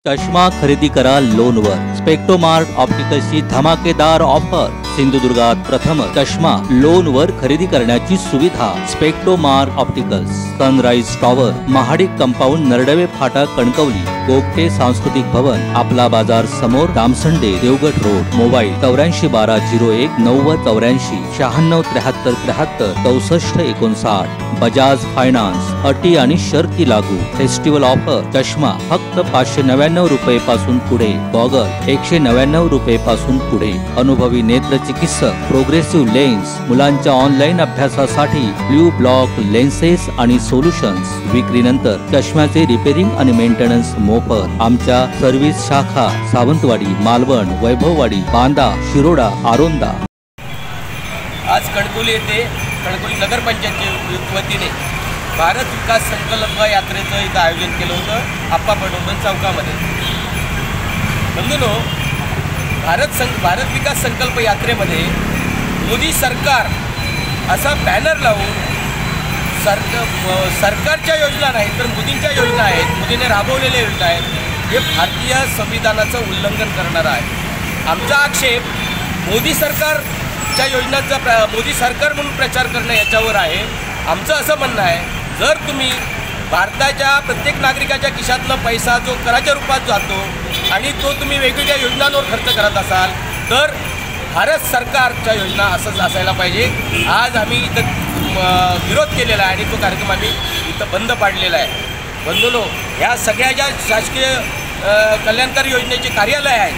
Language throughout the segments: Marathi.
चष्मा खरेदी करा लोनवर। स्पेक्ट्रोमार्ट ऑप्टिकल्सची धमाकेदार ऑफर। सिंधुदुर्गात प्रथम चष्मा लोनवर खरेदी करण्याची सुविधा। Spectromart Opticals, Sunrise Tower, Mahadik Compound, Naradwe फाटा, कणकवली। गोगटे सांस्कृतिक भवन, आपला बाजार समोर, Damsande, Devgad Road. Mobile 841201 9084 96 73 73 64 59। Bajaj Finance, अटी आणि शर्ती लागू। फेस्टिवल ऑफर, चष्मा फक्त 599 रुपये पासून पुढे, गॉगल 199 रुपये पासून पुढे। अनुभवी नेत्र चिकित्सक, प्रोग्रेसिव्ह लेन्स, मुलांच्या ऑनलाईन अभ्यासासाठी ब्ल्यू ब्लॉक लेन्सेस आणि सोल्युशन्स। विक्रीनंतर चष्म्याचे रिपेरिंग आणि मेंटेनन्स मोफत। आमच्या सर्व्हिस शाखा सावंतवाडी, मालवण, वैभववाडी, बांदा, शिरोडा, आरोंदा। आज कणकवली येथे कणकवली नगरपंचायतच्या वतीने भारत विकास संकल्प यात्रेचं इथं आयोजन केलं होतं आप्पा पटवर्धन चौकामध्ये। बंधूंनो, भारत विकास संकल्प यात्रेमध्ये मोदी सरकार असा बॅनर लावून सरकारच्या योजना नाहीत तर मोदींच्या योजना आहेत, मोदीने राबवलेल्या योजना आहेत, हे भारतीय संविधानाचं उल्लंघन करणारं आहे। आमचा आक्षेप मोदी सरकारच्या योजनांचा मोदी सरकार म्हणून प्रचार करणं याच्यावर आहे। आमचं असं म्हणणं आहे, जर तुम्ही भारताच्या प्रत्येक नागरिकाच्या खिशातनं पैसा जो कराच्या रूपात जातो आणि तो तुम्ही वेगवेगळ्या योजनांवर खर्च करत असाल तर भारत सरकारच्या योजना असंच असायला पाहिजे। आज आम्ही इथं विरोध केलेला आहे आणि तो कार्यक्रम आम्ही इथं बंद पाडलेला आहे। बंधूंनो, ह्या सगळ्या ज्या शासकीय कल्याणकारी योजनेचे कार्यालय आहे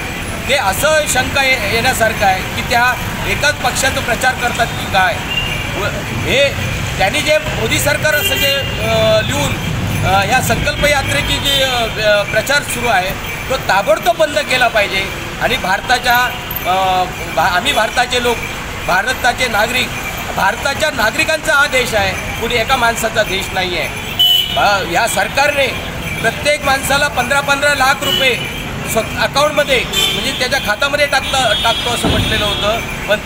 ते असं शंका येण्यासारखं आहे की त्या एकाच पक्षाचा प्रचार करतात की काय। हे त्यांनी जे मोदी सरकार असं जे लिहून या संकल्प यात्रेची जी प्रचार सुरू आहे तो ताबडतोब बंद केला पाहिजे आणि आम्ही भारताचे लोक, भारताचे नागरिक, भारताच्या नागरिकांचा हा देश आहे, कुणी एका माणसाचा देश नाही आहे। या सरकारने प्रत्येक माणसाला 15-15 लाख रुपये अकाउंटमध्ये म्हणजे त्याच्या खात्यामध्ये टाकतो असं म्हटलेलं होतं, पण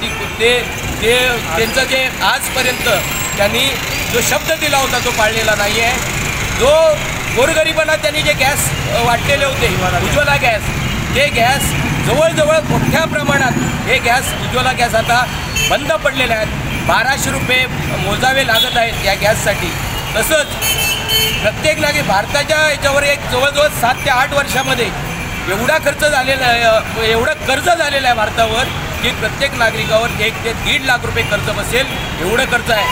त्यांचं जे आजपर्यंत त्यांनी जो शब्द दिला होता तो पाळलेला नाही आहे। जो गोरगरिबांना त्यांनी जे गॅस वाटलेले होते उज्ज्वला गॅस, ते गॅस जवळजवळ मोठ्या प्रमाणात हे गॅस उज्ज्वला गॅस आता बंद पडलेले आहेत। 1200 रुपये मोजावे लागत आहेत या गॅससाठी। तसंच प्रत्येक नागरिक भारताच्या याच्यावर एक जवळजवळ 7 ते 8 वर्षामध्ये एवढा खर्च झालेला आहे, एवढं कर्ज झालेलं आहे भारतावर की प्रत्येक नागरिकावर 1 ते 1.5 लाख रुपये कर्ज बसेल एवढं कर्ज आहे।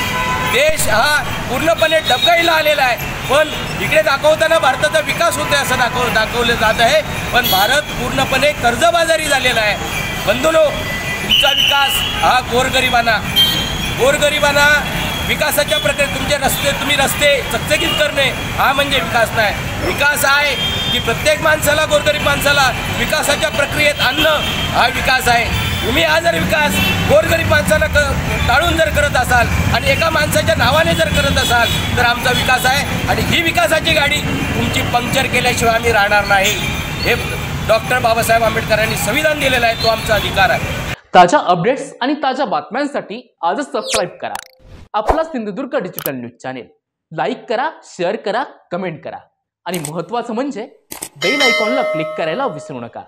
देश हा पूर्णपणे डबघाईला आलेला आहे, पण इकडे दाखवताना भारताचा विकास होतो असं दाखवलं जात आहे, पण भारत पूर्णपणे कर्जबाजारी झालेला आहे। बंधूंनो, तुमचा विकास हा गोरगरिबांना विकासाच्या प्रक्रियेत तुम्ही रस्ते चकचकीत करणे हा म्हणजे विकास नाही। विकास आहे की प्रत्येक माणसाला, गोरगरीब माणसाला विकासाच्या प्रक्रियेत आणणं हा विकास आहे। तुम्ही हा जर विकास गोरगरीब माणसाला टाळून जर करत असाल आणि एका माणसाच्या नावाने जर करत असाल तर आमचा विकास आहे आणि ही विकासाची गाडी तुमची पंक्चर केल्याशिवाय आम्ही राहणार नाही। हे डॉक्टर बाबासाहेब आंबेडकरांनी संविधान दिलेलं आहे, तो आमचा अधिकार आहे। ताज्या अपडेट्स आणि ताज्या बातम्यांसाठी आजच सबस्क्राईब करा आपला Sindhudurg digital news channel. Like करा, शेअर करा, कमेंट करा आणि महत्त्वाचं म्हणजे बेल आयकॉनला क्लिक करायला विसरू नका।